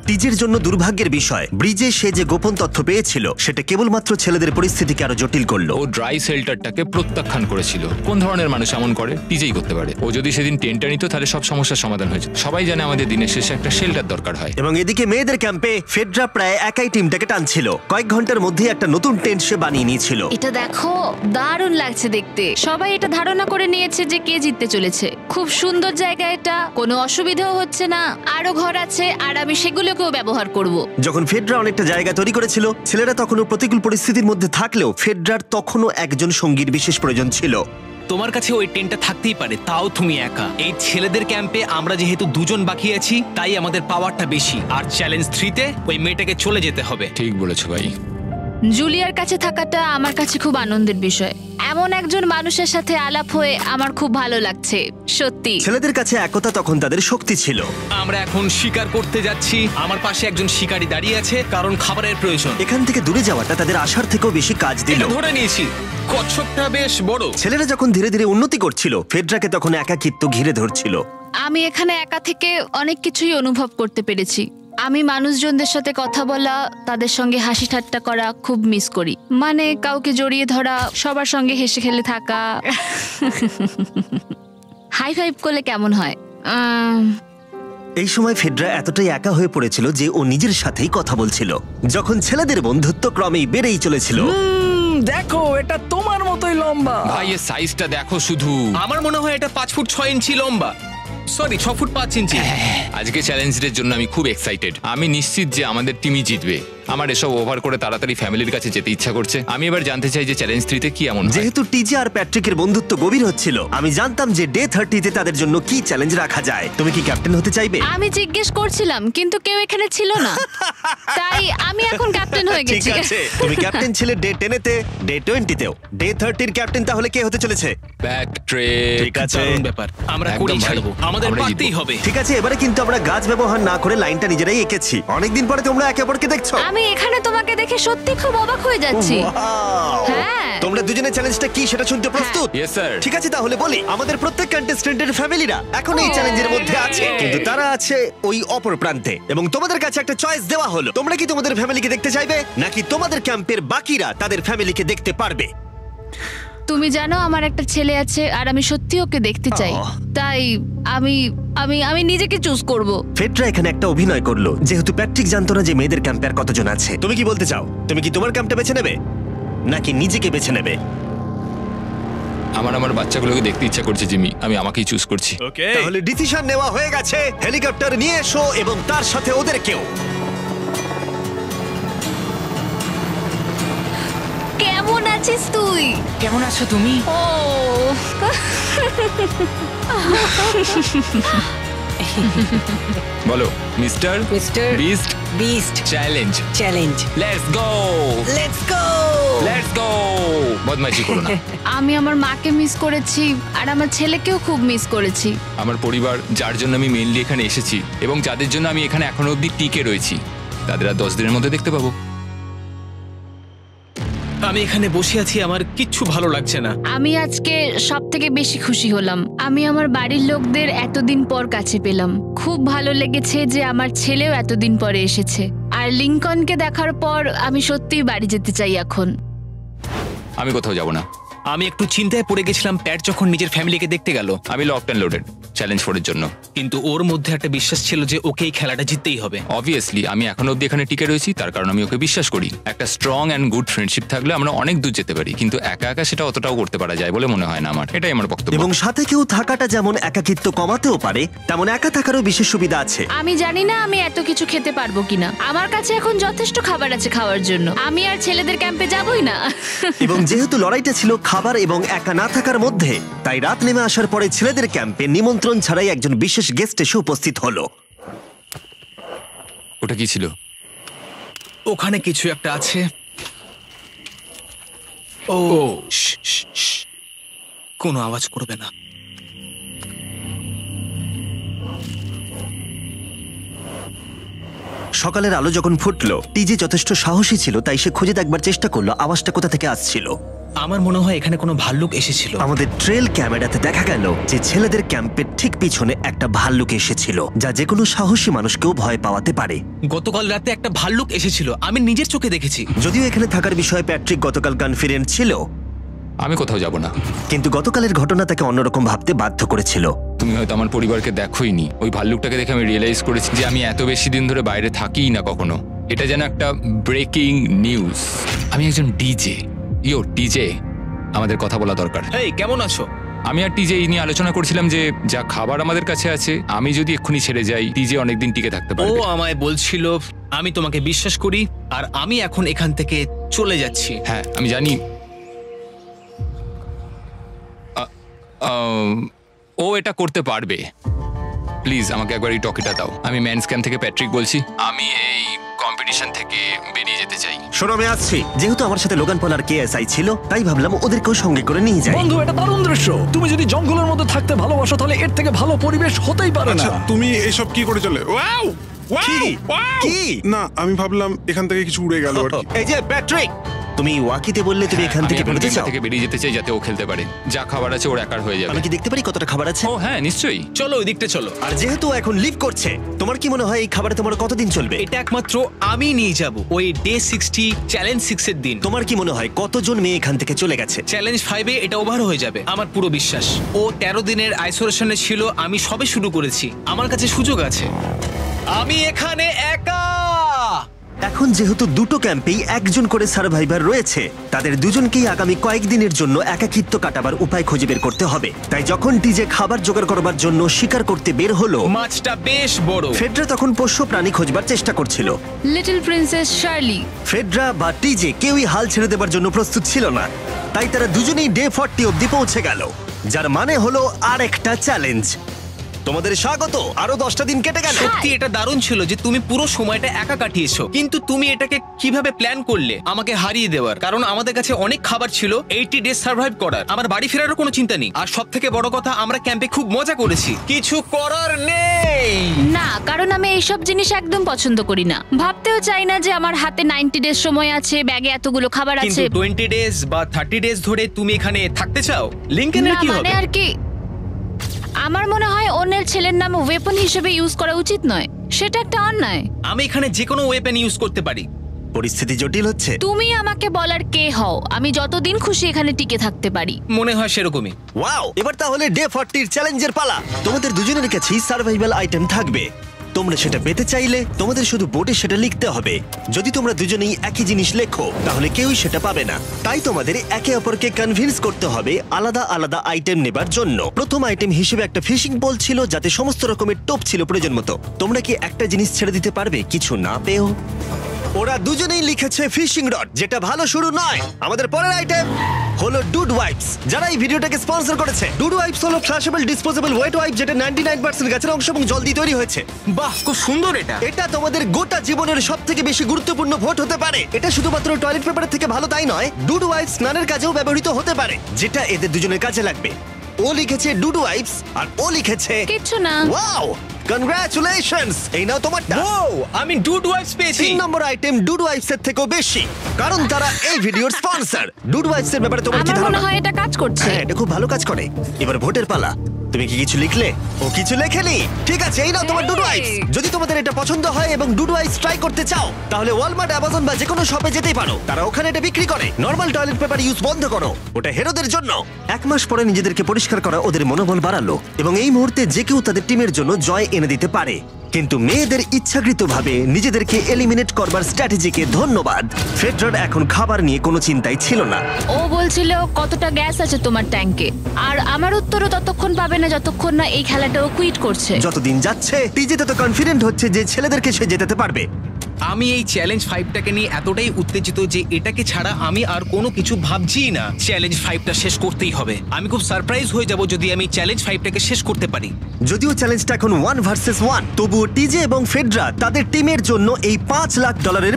টিজের জন্য দুর্ভাগ্যের বিষয়, ব্রিজে সে যে গোপন তথ্য পেয়েছিল সেটা কেবলমাত্র ছেলেদের পরিস্থিতিকে আরো জটিল করলো। ও ড্রাই শেল্টারটাকে প্রত্যাখ্যান করেছিল। কোন ধরনের মানুষ এমন করে? টিজেই করতে পারে। ও যদি সেদিন টেন্টটা নিত তাহলে সব সমস্যার সমাধান হয়েছে। সবাই জানে আমাদের দিনের শেষে একটা শেল্টার দরকার হয়। এবং এদিকে মেয়েদের ক্যাম্পে ফেডরা প্রায় একাই টিমটাকে টানছিল। কয়েক ঘন্টার মধ্যে একটা নতুন টেন্ট সে বানিয়ে নিয়েছিল। এটা দেখো, দারুণ লাগছে দেখতে। সবাই এটা ধারণা করে নিয়েছে যে কে জিততে চলেছে। খুব সুন্দর জায়গা এটা, কোনো অসুবিধাও হচ্ছে না। আরো ঘর আছে আর আমি সেগুলোকেও ব্যবহার করব। যখন ফেডরা অনেকটা জায়গা তৈরি করেছিল, ছেলেরা তখনও প্রতিকূল পরিস্থিতির মধ্যে থাকলেও ফেডরার তখনও একজন সঙ্গীর বিশেষ প্রয়োজন ছিল। তোমার কাছে ওই টেন্টটা থাকতেই পারে, তাও তুমি একা। এই ছেলেদের ক্যাম্পে আমরা যেহেতু দুজন বাকি আছি, তাই আমাদের পাওয়ারটা বেশি। আর চ্যালেঞ্জ 3-তে ওই মেয়েটাকে চলে যেতে হবে। ঠিক বলেছো ভাই। জুলিয়ার কাছে থাকাটা আমার কাছে খুব আনন্দের বিষয়। এমন একজন মানুষের সাথে আলাপ হয়ে আমার খুব ভালো লাগছে, সত্যি। ছেলেদের কাছে একতা তখন তাদের শক্তি ছিল। আমরা এখন শিকার করতে যাচ্ছি। আমার পাশে একজন শিকারী দাঁড়িয়ে আছে, কারণ খাবারের প্রয়োজন। এখান থেকে দূরে যাওয়াটা তাদের আশার থেকেও বেশি কাজ দিল। এটা ধরে নিয়েছি, কচ্ছপটা বেশ বড়। ছেলেরা যখন ধীরে ধীরে উন্নতি করছিল, ফেডরাকে তখন একাকিত্ব ঘিরে ধরছিল। আমি এখানে একা থেকে অনেক কিছুই অনুভব করতে পেরেছি। আমি মানুষজনদের সাথে কথা বলা, তাদের সঙ্গে হাসি ঠাট্টা করা খুব মিস করি। মানে কাউকে জড়িয়ে ধরা, সবার সঙ্গে হেসে খেলে থাকা। হাই ফাইভ করলে কেমন হয়? এই সময় ফেডরা এতটাই একা হয়ে পড়েছিল যে ও নিজের সাথেই কথা বলছিল। যখন ছেলেদের বন্ধুত্ব ক্রমেই বেড়েই চলেছিল। দেখো, এটা তোমার মতোই লম্বা। ভাই এর সাইজটা দেখো শুধু। আমার মনে হয় এটা 5 ফুট 6 ইঞ্চি লম্বা। সরি, 6 ফুট 5 ইঞ্চি। আজকে চ্যালেঞ্জের জন্য আমি খুব এক্সাইটেড। আমি নিশ্চিত যে আমাদের টিমই জিতবে। আমার এসব ওভার করে তাড়াতাড়ি ফ্যামিলির কাছে যেতে ইচ্ছা করছে। আমি এবার জানতে চাই যে চ্যালেঞ্জ 3-তে কি এমন হয়। যেহেতু টিজে আর প্যাট্রিকের বন্ধুত্ব গভীর হচ্ছিল, আমি জানতাম যে ডে 30-তে তাদের জন্য কি চ্যালেঞ্জ রাখা যায়। তুমি কি ক্যাপ্টেন হতে চাইবে? আমি জিজ্ঞেস করছিলাম, কিন্তু কেউ এখানে ছিল না, তাই আমি এখন ক্যাপ্টেন হয়ে ঠিক গেছি। আছে, তুমি ক্যাপ্টেন ছিলে ডে 10-তে, ডে 20-তেও। ডে 30-র ক্যাপ্টেন তাহলে কে হতে চলেছে? প্যাট্রিক। ঠিক আছে, দারুণ ব্যাপার। আমরা একদম করেই ভাই। ছাড়বো, আমাদের আমরা পারতেই জিতবো। হবে। ঠিক আছে, এবারে কিন্তু আমরা গাছ ব্যবহার না করে লাইনটা নিজেরাই এঁকেছি। অনেকদিন পরে তোমরা একে অপরকে দেখছো। আমি এখানে তোমাকে দেখে সত্যি খুব অবাক হয়ে যাচ্ছি। Wow! হ্যাঁ। তোমরা দুজনের চ্যালেঞ্জটা কি সেটা শুনতে প্রস্তুত? Yes, sir. ঠিক আছে, তাহলে বলি, আমাদের প্রত্যেক কন্টেস্টেন্টের ফ্যামিলিরা এখন এই চ্যালেঞ্জের মধ্যে আছে, কিন্তু তারা আছে ওই অপর প্রান্তে। এবং তোমাদের কাছে একটা চয়েস দেওয়া হলো, তোমরা কি তোমাদের ফ্যামিলিকে দেখতে চাইবে নাকি তোমাদের ক্যাম্পের বাকিরা তাদের ফ্যামিলিকে দেখতে পারবে? তুমি জানো আমার একটা ছেলে আছে আর আমি সত্যি ওকে দেখতে চাই। তাই আমি আমি আমি নিজেকে চুজ করব। ফেডরা এখানে একটা অভিনয় করলো, যেহেতু প্যাট্রিক জানতো না যে মেয়েদের ক্যাম্পে আর কতজন আছে। তুমি কি বলতে চাও? তুমি কি তোমার ক্যাম্পটা বেছে নেবে নাকি নিজেকে বেছে নেবে? আমার বাচ্চাগুলোকে দেখতে ইচ্ছা করছে জিমি। আমি আমাকেই চুজ করছি। তাহলে ডিসিশন নেওয়া হয়ে গেছে। হেলিকপ্টার নিয়ে এসো এবং তার সাথে ওদেরকেও। কেমন আছিস তুই? কেমন আছো তুমি? ও বলো mister mister beast beast challenge. Challenge. Let's go, let's go. Let's go. বদমাইশি করো না। আমি আমার মাকে মিস করেছি আর আমার ছেলেকেও খুব মিস করেছি। আমার পরিবার, যার জন্য আমি মেইনলি এখানে এসেছি এবং যাদের জন্য আমি এখানে এখনো অবধি টিকে রয়েছি, তাদের আর 10 দিনের মধ্যে দেখতে পাবো। আমি এখানে বসে আছি, আমার কিচ্ছু ভালো লাগছে না। আমি আজকে সব থেকে বেশি খুশি হলাম। আমি আমার বাড়ির লোকদের এতদিন পর কাছে পেলাম। খুব ভালো লেগেছে যে আমার ছেলেও এতদিন পরে এসেছে। আর লিংকনকে দেখার পর আমি সত্যিই বাড়ি যেতে চাই এখন। আমি কোথাও যাব না। আমি একটু চিন্তায় পড়ে গেছিলাম প্যাট যখন নিজের ফ্যামিলিকে দেখতে গেল। আমি লকড অ্যান্ড লোডেড চ্যালেঞ্জ 4 এর জন্য। কিন্তু ওর মধ্যে একটা বিশ্বাস ছিল যে ওকে এই খেলাটা জিততেই হবে। অবভিয়াসলি আমি এখনো অব্দি এখানে টিকে রয়েছি, তার কারণ আমি ওকে বিশ্বাস করি। একটা স্ট্রং অ্যান্ড গুড ফ্রেন্ডশিপ থাকলে আমরা অনেক দূর যেতে পারি, কিন্তু একা একা সেটা অতটাও করতে পারা যায় বলে মনে হয় না আমার। এটাই আমার বক্তব্য। এবং সাথে কেউ থাকাটা যেমন একাকিত্ব কমাতেও পারে, তেমন একা থাকারও বিশেষ সুবিধা আছে। আমি জানি না আমি এত কিছু খেতে পারবো কিনা। আমার কাছে এখন যথেষ্ট খাবার আছে খাওয়ার জন্য। আমি আর ছেলেদের ক্যাম্পে যাবই না। এবং যেহেতু লড়াইটা ছিল খাবার এবং একা না থাকার মধ্যে, তাই রাত নেমে আসার পরে ছেলেদের ক্যাম্পে নিমন্ত্রণ ছাড়াই একজন বিশেষ গেস্ট এসে উপস্থিত হলো। ওটা কি ছিল? ওখানে কিছু একটা আছে। ও শ্, শ্, শ্। কোনো আওয়াজ করবে না। সকালের আলো যখন ফুটলো, টিজে যথেষ্ট সাহসী ছিল, তাই সে খুঁজে দেখবার চেষ্টা করলো আওয়াজটা কোথা থেকে আসছিল। আমার মনে হয় এখানে কোনো ভাল্লুক এসেছিল। আমাদের ট্রেল ক্যামেরাতে দেখা গেল যে ছেলেদের ক্যাম্পের ঠিক পিছনে একটা ভাল্লুক এসেছিল, যা যে কোনো সাহসী মানুষকেও ভয় পাওয়াতে পারে। গতকাল রাতে একটা ভাল্লুক এসেছিল, আমি নিজের চোখে দেখেছি। যদিও এখানে থাকার বিষয়ে প্যাট্রিক গতকাল কনফিডেন্ট ছিল, আমি কোথাও যাব না। কিন্তু গতকালের ঘটনা তাকে অন্যরকম ভাবতে বাধ্য করেছিল। তুমি হয়তো আমার পরিবারকে দেখোইনি। ওই ভাল্লুকটাকে দেখে আমি রিয়েলাইজ করেছি যে আমি এত বেশি দিন ধরে বাইরে থাকিই না কখনো। এটা যেন একটা ব্রেকিং নিউজ। আমি একজন ডিজে। টিজে, আমাদের কথা বলা দরকার। এই কেমন আছো? আমি আর টিজে এই নিয়ে আলোচনা করছিলাম যে যা খাবার আমাদের কাছে আছে, আমি যদি এক্ষুনি ছেড়ে যাই টিজে অনেকদিন টিকে থাকতে ও পারবে। আমায় বলছিল আমি তোমাকে বিশ্বাস করি আর আমি এখন এখান থেকে চলে যাচ্ছি। হ্যাঁ আমি জানি। ও এটা করতে পারবে। প্লিজ আমাকে একবার এই টকিটা দাও। আমি ম্যানস ক্যাম্প থেকে প্যাট্রিক বলছি। আমি এই কম্পিটিশন থেকে বেরিয়ে যেতে চাই। শোনো, আমি আসছি। যেহেতু আমার সাথে লোগান পল আর কেএসআই ছিল, তাই ভাবলাম ওদেরকেও সঙ্গে করে নিয়ে যাই। বন্ধু, এটা দারুণ দৃশ্য। তুমি যদি জঙ্গলের মধ্যে থাকতে ভালোবাসো তাহলে এর থেকে ভালো পরিবেশ হতেই পারে না। আচ্ছা, তুমি এসব কি করে চলে? ওয়াও কি? না, আমি ভাবলাম এখান থেকে কিছু উড়ে গেল আর কি। এই যে প্যাট্রিক, তুমি ওয়াকিতে বললে তুমি এখান থেকে বেরোতে চাও। থেকে বেরিয়ে যেতে চাই যাতে ও খেলতে পারে। যা খাবার আছে ওর একার হয়ে যাবে। আমি কি দেখতে পারি কতটা খাবার আছে? ও হ্যাঁ নিশ্চয়ই। চলো ওই দিকটা চলো। আর যেহেতু ও এখন লিভ করছে, তোমার কি মনে হয় এই খাবারে তোমার কতদিন চলবে? এটা একমাত্র আমি নিয়ে যাব ওই ডে 60 চ্যালেঞ্জ 6 এর দিন। তোমার কি মনে হয় কতজন মেয়ে এখান থেকে চলে গেছে? চ্যালেঞ্জ 5 এ এটা ওভার হয়ে যাবে, আমার পুরো বিশ্বাস। ও 13 দিনের আইসোলেশনে ছিল, আমি সবে শুরু করেছি। আমার কাছে সুযোগ আছে। আমি এখানে একা। এখন যেহেতু দুটো ক্যাম্পেই একজন করে সার্ভাইভার রয়েছে, তাদের দুজনকেই আগামী কয়েকদিনের জন্য একাকিত্ব কাটাবার উপায় খুঁজে বের করতে হবে। তাই যখন টিজে খাবার জোগাড় করবার জন্য শিকার করতে বের হলো, মাছটা বেশ বড়। ফেডরা তখন পোষ্য প্রাণী খোঁজবার চেষ্টা করছিল। Little princess Shirley. ফেডরা বা টিজে কেউই হাল ছেড়ে দেবার জন্য প্রস্তুত ছিল না, তাই তারা দুজনেই ডে 40 অব্দি পৌঁছে গেল, যার মানে হলো আরেকটা চ্যালেঞ্জ। তোমাদের স্বাগত। আরো 10টা দিন কেটে গেল। সত্যি এটা দারুণ ছিল যে তুমি পুরো সময়টা একা কাটিয়েছো, কিন্তু তুমি এটাকে কিভাবে প্ল্যান করলে আমাকে হারিয়ে দেওয়ার? কারণ আমাদের কাছে অনেক খাবার ছিল 80 ডেজ সার্ভাইভ করার। আমার বাড়ি ফেরারও কোনো চিন্তা নেই। আর সব থেকে বড় কথা, আমরা ক্যাম্পে খুব মজা করেছি। কিছু করার নেই। না, কারণ আমি এইসব জিনিস একদম পছন্দ করি না। ভাবতেও চাই না যে আমার হাতে 90 ডেজ সময় আছে, ব্যাগে এতগুলো খাবার কিন্তু আছে। 20 ডেজ বা 30 ডেজ ধরে তুমি এখানে থাকতে চাও? লিংকেনের কি হবে? আর কি, আমার মনে হয় অন্যের ছেলের নাম ওয়েপন হিসেবে ইউজ করা উচিত নয়। সেটা একটা অন্যায়। আমি এখানে যে কোনো ওয়েপন ইউজ করতে পারি। পরিস্থিতি জটিল হচ্ছে। তুমি আমাকে বলার কে হও? আমি যতদিন খুশি এখানে টিকে থাকতে পারি। মনে হয় সেরকমই। ওয়াও, এবার তাহলে ডে 40 চ্যালেঞ্জের পালা। তোমাদের দুজনের কাছেই সার্ভাইভাল আইটেম থাকবে। তোমরা সেটা পেতে চাইলে তোমাদের শুধু বোর্ডে সেটা লিখতে হবে। যদি তোমরা দুজনেই একই জিনিস লেখো, তাহলে কেউই সেটা পাবে না। তাই তোমাদের একে অপরকে কনভিন্স করতে হবে আলাদা আলাদা আইটেম নেবার জন্য। প্রথম আইটেম হিসেবে একটা ফিশিং পোল ছিল, যাতে সমস্ত রকমের টোপ ছিল প্রয়োজন মতো। তোমরা কি একটা জিনিস ছেড়ে দিতে পারবে কিছু না পেও? ওরা দুজনেই লিখেছে ফিশিং রড, যেটা ভালো শুরু নয়। আমাদের পরের আইটেম হলো ডুড ওয়াইপস, যারা এই ভিডিওটাকে স্পন্সর করেছে। ডুড ওয়াইপস হলো ফ্ল্যাশেবল ডিসপোজেবল ওয়েট ওয়াইপ, যেটা 99% গাছের অংশ এবং জল দিয়ে তৈরি হয়েছে। বাহ, খুব সুন্দর এটা। এটা তোমাদের গোটা জীবনের সবথেকে বেশি গুরুত্বপূর্ণ ভোট হতে পারে। এটা শুধুমাত্র টয়লেট পেপারের থেকে ভালো তাই নয়, ডুড ওয়াইপস স্নানের কাজেও ব্যবহৃত হতে পারে, যেটা এদের দুজনের কাজে লাগবে। ও লিখেছে ডুড ওয়াইপস আর ও লিখেছে কিছু না। ওয়াও, কনগ্রাচুলেশনস, এই নাও তোমারটা। আমি ডুড ওয়াইফস পেয়েছি। 3 নম্বর আইটেম ডুড ওয়াইফস এর থেকেও বেশি, কারণ তারা এই ভিডিওর স্পন্সর। ডুড ওয়াইফস এর ব্যাপারে তোমার কি আমার মনে ধারণা? হয় এটা কাজ করছে। হ্যাঁ, এটা খুব ভালো কাজ করে। এবার ভোটের পালা। তুমি কি কিছু লিখলে? ও কিছু লেখেনি। ঠিক আছে, এই নাও তোমার ডুড ওয়াইফস। যদি তোমাদের এটা পছন্দ হয় এবং ডুড ওয়াইফস ট্রাই করতে চাও, তাহলে ওয়ালমার্ট, অ্যামাজন বা যে কোনো শপে যেতেই পারো। তারা ওখানে এটা বিক্রি করে। নর্মাল টয়লেট পেপার ইউজ বন্ধ করো, ওটা হেরোদের জন্য। 1 মাস পরে নিজেদেরকে পরিষ্কার করা ওদের মনোবল বাড়ালো, এবং এই মুহূর্তে যে কেউ তাদের টিমের জন্য জয় এনে দিতে পারে। কিন্তু মেয়েদের ইচ্ছাকৃতভাবে নিজেদেরকে এলিমিনেট করবার স্ট্র্যাটেজিকে ধন্যবাদ। ফেডরার এখন খাবার নিয়ে কোনো চিন্তাই ছিল না। ও বলছিল কতটা গ্যাস আছে তোমার ট্যাঙ্কে, আর আমার উত্তরও ততক্ষণ পাবে না যতক্ষণ না এই খেলাটা ও কুইট করছে। যতদিন যাচ্ছে টিজে তত কনফিডেন্ট হচ্ছে যে ছেলেদেরকে সে জেতাতে পারবে। আমি এই চ্যালেঞ্জ 5টাকে নিয়ে এতটাই উত্তেজিত যে এটাকে ছাড়া আমি আর কোনো কিছু ভাবছিই না। চ্যালেঞ্জ 5টা শেষ করতেই হবে। আমি খুব সারপ্রাইজ হয়ে যাব যদি আমি চ্যালেঞ্জ 5টাকে শেষ করতে পারি। যদিও চ্যালেঞ্জটা এখন 1 ভার্সেস 1, তবুও টিজে এবং ফেডরা তাদের টিমের জন্য এই $5 লাখ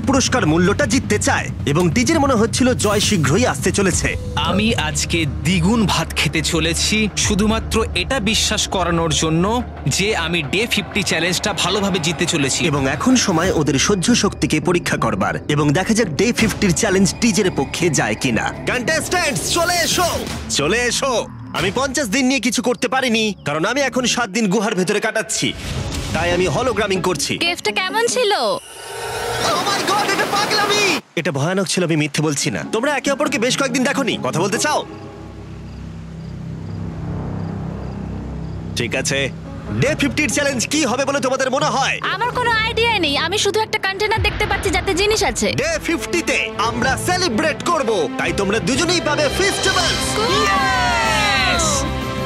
পুরস্কার মূল্যটা জিততে চায়, এবং টিজের মনে হচ্ছিল জয় শীঘ্রই আসতে চলেছে। আমি আজকে দ্বিগুণ ভাত খেতে চলেছি শুধুমাত্র এটা বিশ্বাস করানোর জন্য যে আমি ডে 50 চ্যালেঞ্জটা ভালোভাবে জিততে চলেছি। এবং এখন সময় ওদের সহ্য শক্তিকে পরীক্ষা করবার, এবং দেখা যাক ডে 50 চ্যালেঞ্জ টিজের পক্ষে যায় কিনা। কন্টেস্ট্যান্টস চলে এসো, চলে এসো। আমি 50 দিন নিয়ে কিছু করতে পারিনি, কারণ আমি এখন 7 দিন গুহার ভেতরে কাটাচ্ছি। তাই আমি হলোগ্রামিং করছি। কেভটা কেমন ছিল? Oh my God, এটা পাগলামি! এটা ভয়ানক ছিল, আমি মিথ্যে বলছি না। তোমরা একে অপরকে বেশ কয়েকদিন দেখোনি, কথা বলতে চাও? ঠিক আছে, ডে 50 চ্যালেঞ্জ কি হবে বলে তোমাদের মনে হয়? আমার কোনো আইডিয়া নেই, আমি শুধু একটা কন্টেনার দেখতে পাচ্ছি যাতে জিনিস আছে। ডে 50 তে আমরা সেলিব্রেট করব, তাই তোমরা দুজনেই পাবে ফেস্টিভ্যালস।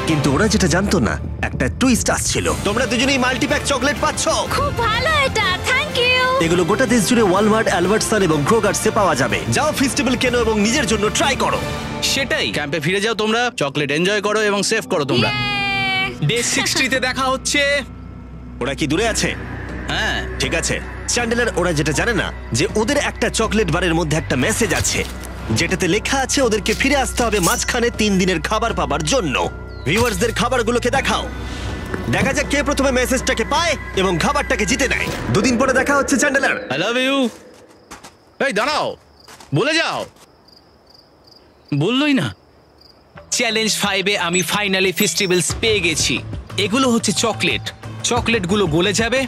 কিন্তু ওরা যেটা জানতো না, একটা টুইস্ট আসছিল। তোমরা দুজনেই মাল্টিপ্যাক চকলেট পাচ্ছ। খুব ভালো এটা, থ্যাংক ইউ। এগুলো গোটা দেশ জুড়ে ওয়ালমার্ট, অ্যালবার্টসন এবং ক্রোগার্সে পাওয়া যাবে। যাও ফেস্টিভ্যাল কেনো এবং নিজের জন্য ট্রাই করো। সেটাই, ক্যাম্পে ফিরে যাও তোমরা, চকলেট এনজয় করো এবং সেভ করো তোমরা। ডে 60 তে দেখা হচ্ছে। ওরা কি দূরে আছে? হ্যাঁ ঠিক আছে চ্যান্ডেলার, ওরা যেটা জানে না যে ওদের একটা চকলেট বারের মধ্যে একটা মেসেজ আছে, যেটাতে লেখা আছে ওদেরকে ফিরে আসতে হবে মাঝখানে 3 দিনের খাবার পাবার জন্য। ভিউয়ার্সদের খাবারগুলোকে দেখাও, দেখা যাক কে প্রথমে মেসেজটাকে পায় এবং খাবারটাকে জিতে নেয়। 2 দিন পরে দেখা হচ্ছে চ্যান্ডেলার। I love you. এই দাঁড়াও, বলে যাও। বললোই না। চ্যালেঞ্জ 5-এ আমি ফাইনালি ফেস্টিভ্যালস পেয়ে গেছি। এগুলো হচ্ছে চকলেট। চকলেটগুলো গলে যাবে,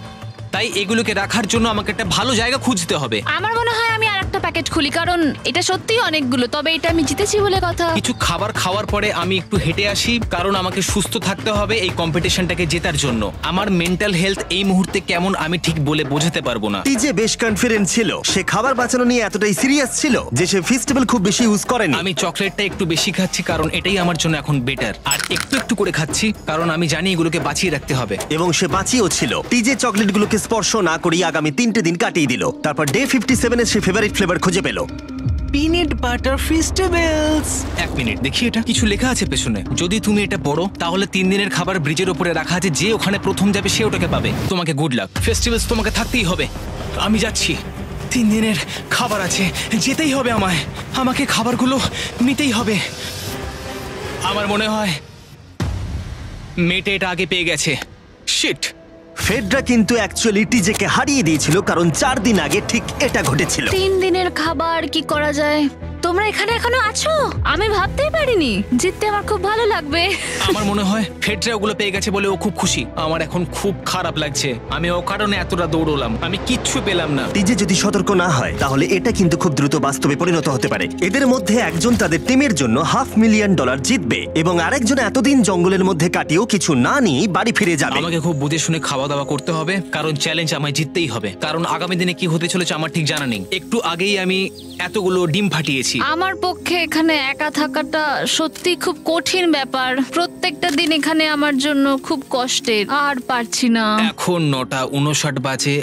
তাই এগুলোকে রাখার জন্য আমাকে একটা ভালো জায়গা খুঁজতে হবে। আমার মনে হয় আমি আরেকটা প্যাকেট খুলি, কারণ এটা সত্যিই অনেকগুলো। তবে এটা আমি জিতেছি বলে কথা। কিছু খাবার খাওয়ার পরে আমি একটু হেঁটে আসি, কারণ আমাকে সুস্থ থাকতে হবে এই কম্পিটিশনটাকে জেতার জন্য। আমার মেন্টাল হেলথ এই মুহূর্তে কেমন আমি ঠিক বলে বোঝাতে পারবো না। টিজে বেশ কনফিডেন্ট ছিল, সে খাবার বাঁচানো নিয়ে এতটাই সিরিয়াস ছিল যে সে ফেস্টিভ্যাল খুব বেশি ইউজ করেনি। আমি চকলেটটা একটু বেশি খাচ্ছি কারণ এটাই আমার জন্য এখন বেটার, আর একটু একটু করে খাচ্ছি কারণ আমি জানি এগুলোকে বাঁচিয়ে রাখতে হবে। এবং সে বাঁচিয়েও ছিল। টিজে চকলেটগুলোকে স্পর্শ না করেই আগামী 3টে দিন কাটিয়ে দিল। তারপর ডে 57-এ সে ফেভারিট ফ্লেভার খুঁজে পেল। Peanut butter festivals. 1 মিনিট দেখি, এটা কিছু লেখা আছে পেছনে। যদি তুমি এটা পড়ো তাহলে 3 দিনের খাবার ব্রিজের উপরে রাখা আছে, যে ওখানে প্রথম যাবে সে ওটাকে পাবে। তোমাকে গুড লাক। ফেস্টিভ্যালস তোমাকে থাকতেই হবে। আমি যাচ্ছি, 3 দিনের খাবার আছে, যেতেই হবে আমায়। আমাকে খাবারগুলো নিতেই হবে। আমার মনে হয় মেটে এটা আগে পেয়ে গেছে। শিট। ফেডরা কিন্তু অ্যাকচুয়ালি টিজেকে হারিয়ে দিয়েছিল, কারণ 4 দিন আগে ঠিক এটা ঘটেছিল। 3 দিনের খাবার কি করা যায়? তোমরা এখানে এখনো আছো? আমি ভাবতেই পারিনি। জিততে আমার খুব ভালো লাগবে। আমার মনে হয় ফেডরা ওগুলো পেয়ে গেছে বলে ও খুব খুশি। আমার এখন খুব খারাপ লাগছে। আমি ও কারণে এতটা দৌড়লাম, আমি কিচ্ছু পেলাম না। টিজে যদি সতর্ক না হয় তাহলে এটা কিন্তু খুব দ্রুত বাস্তবে পরিণত হতে পারে। এদের মধ্যে একজন তাদের টিমের জন্য $500,000 জিতবে, এবং আরেকজন এতদিন জঙ্গলের মধ্যে কাটিয়েও কিছু না নিয়ে বাড়ি ফিরে যাবে। আমাকে খুব বুঝে শুনে খাওয়া দাওয়া করতে হবে, কারণ চ্যালেঞ্জ আমায় জিততেই হবে। কারণ আগামী দিনে কি হতে চলেছে আমার ঠিক জানা নেই। একটু আগেই আমি এতগুলো ডিম ফাটিয়েছি। আমার পক্ষে এখানে একা থাকাটা সত্যি খুব কঠিন ব্যাপার। প্রত্যেকটা দিন এখানে আমার জন্য খুব কষ্টের, আর পারছি না। এখন 9টা 59 বাজে,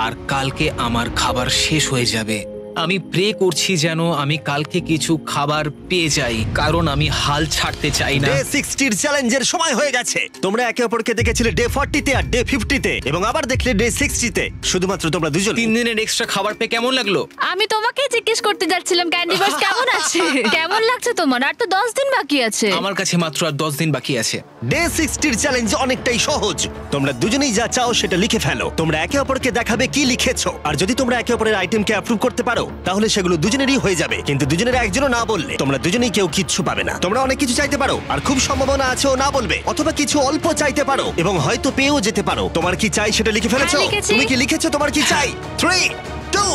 আর কালকে আমার খাবার শেষ হয়ে যাবে। আমি প্রে করছি যেন আমি কালকে কিছু খাবার পেয়ে যাই, কারণ আমি হাল ছাড়তে চাই না। ডে 60 এর চ্যালেঞ্জের সময় হয়ে গেছে। তোমরা একে অপরকে দেখেছিলে ডে 40 তে আর ডে 50 তে, এবং আবার দেখলে ডে 60 তে। শুধুমাত্র তোমরা দুজন। 3 দিনের এক্সট্রা খাবার পেয়ে কেমন লাগলো? আমি তোমাকে জিজ্ঞেস করতে যাচ্ছিলাম ক্যান্ডি বাস কেমন আছে। কেমন লাগছে তোমার? আর তো 10 দিন বাকি আছে। আমার কাছে মাত্র আর 10 দিন বাকি আছে। ডে 60 এর চ্যালেঞ্জ অনেকটাই সহজ। তোমরা দুজনেই যা চাও সেটা লিখে ফেলো। তোমরা একে অপরকে দেখাবে কি লিখেছো, আর যদি তোমরা একে অপরের আইটেমকে অ্যাপ্রুভ করতে পারো তাহলে সেগুলো দুজনেরই হয়ে যাবে। কিন্তু দুজনের একজনও না বললে তোমরা দুজনেই কেউ কিচ্ছু পাবে না। তোমরা অনেক কিছু চাইতে পারো, আর খুব সম্ভাবনা আছে ও না বলবে, অথবা কিছু অল্প চাইতে পারো এবং হয়তো পেয়েও যেতে পারো। তোমার কি চাই সেটা লিখে ফেলেছো? হ্যাঁ, লিখেছি। তুমি কি লিখেছো তোমার কি চাই? 3, 2,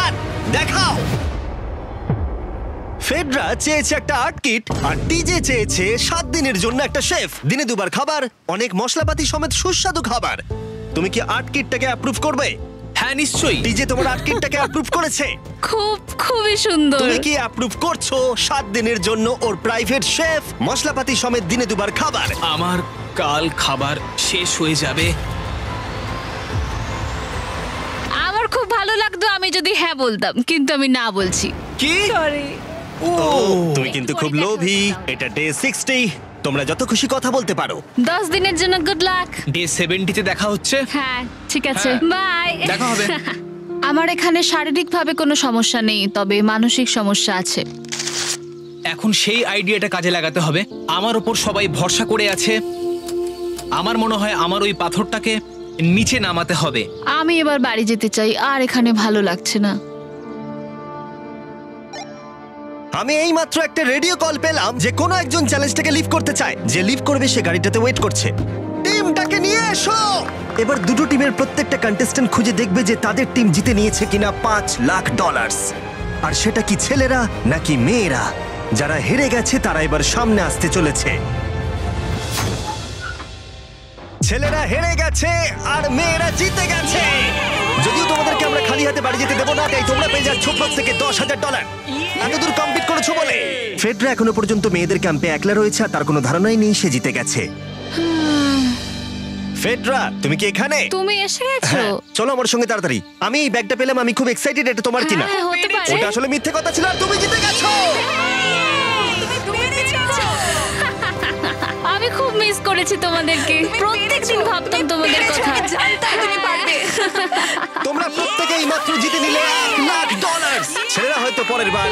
1 দেখাও। ফেডরা চেয়েছে একটা আর্ট কিট, আর টিজে চেয়েছে 7 দিনের জন্য একটা শেফ, দিনে 2 বার খাবার, অনেক মশলাপাতি সমেত সুস্বাদু খাবার। তুমি কি আর্ট কিটটাকে অ্যাপ্রুভ করবে? হ্যাঁ নিশ্চয়ই। টিজে তোমার আর্ট কিটটাকে অ্যাপ্রুভ করেছে। খুবই সুন্দর। তুমি কি অ্যাপ্রুভ করছো 7 দিনের জন্য ওর প্রাইভেট শেফ, মশলাপাতি সমেত দিনে 2 বার খাবার? আমার কাল খাবার শেষ হয়ে যাবে। আমার খুব ভালো লাগতো আমি যদি হ্যাঁ বলতাম, কিন্তু আমি না বলছি। কি? সরি। তুমি কিন্তু খুব লোভী। এটা ডে 60, তোমরা যত খুশি কথা বলতে পারো। 10 দিনের জন্য গুড লাক। ডে 70 তে দেখা হচ্ছে। হ্যাঁ ঠিক আছে, বাই। দেখা হবে। আমার এখানে শারীরিকভাবে কোনো সমস্যা নেই, তবে মানসিক সমস্যা আছে। এখন সেই আইডিয়াটা কাজে লাগাতে হবে। আমার উপর সবাই ভরসা করে আছে। আমার মনে হয় আমার ওই পাথরটাকে নিচে নামাতে হবে। আমি এবার বাড়ি যেতে চাই, আর এখানে ভালো লাগছে না। আমি এইমাত্র একটা রেডিও কল পেলাম যে কোনো একজন চ্যালেঞ্জটাকে লিভ করতে চায়। যে লিভ করবে সে গাড়িটাতে ওয়েট করছে। টিমটাকে নিয়ে এসো। এবার দুটো টিমের প্রত্যেকটা কন্টেস্ট্যান্ট খুঁজে দেখবে যে তাদের টিম জিতে নিয়েছে কিনা $5 লাখ। আর সেটা কি ছেলেরা নাকি মেয়েরা? যারা হেরে গেছে তারা এবার সামনে আসতে চলেছে। ছেলেরা হেরে গেছে আর মেয়েরা জিতে গেছে। যদিও তোমাদেরকে আমরা খালি হাতে বাড়ি যেতে দেবো না, তাই তোমরা পেয়ে যাচ্ছ প্রত্যেকে $10,000। এতদূর কমপ্লিট করেছো বলে। ফেডরা এখনো পর্যন্ত মেয়েদের ক্যাম্পে একলা রয়েছে, আর তার কোনো ধারণাই নেই সে জিতে গেছে। ফেডরা তুমি কি এখানে? তুমি এসে গেছো? হ্যাঁ, চলো আমার সঙ্গে তাড়াতাড়ি। আমি এই ব্যাগটা পেলাম, আমি খুব এক্সাইটেড। এটা তোমার কিনা? হ্যাঁ, হতে পারে। ওটা আসলে মিথ্যে কথা ছিল, আর তুমি জিতে গেছো। আমি খুব মিস করেছি তোমাদেরকে। প্রত্যেকদিন ভাবতাম তোমাদের কথা। তোমরা প্রত্যেকেই মাত্র জিতে নিলে $1 লাখ। ছেলেরা হয়তো পরের বার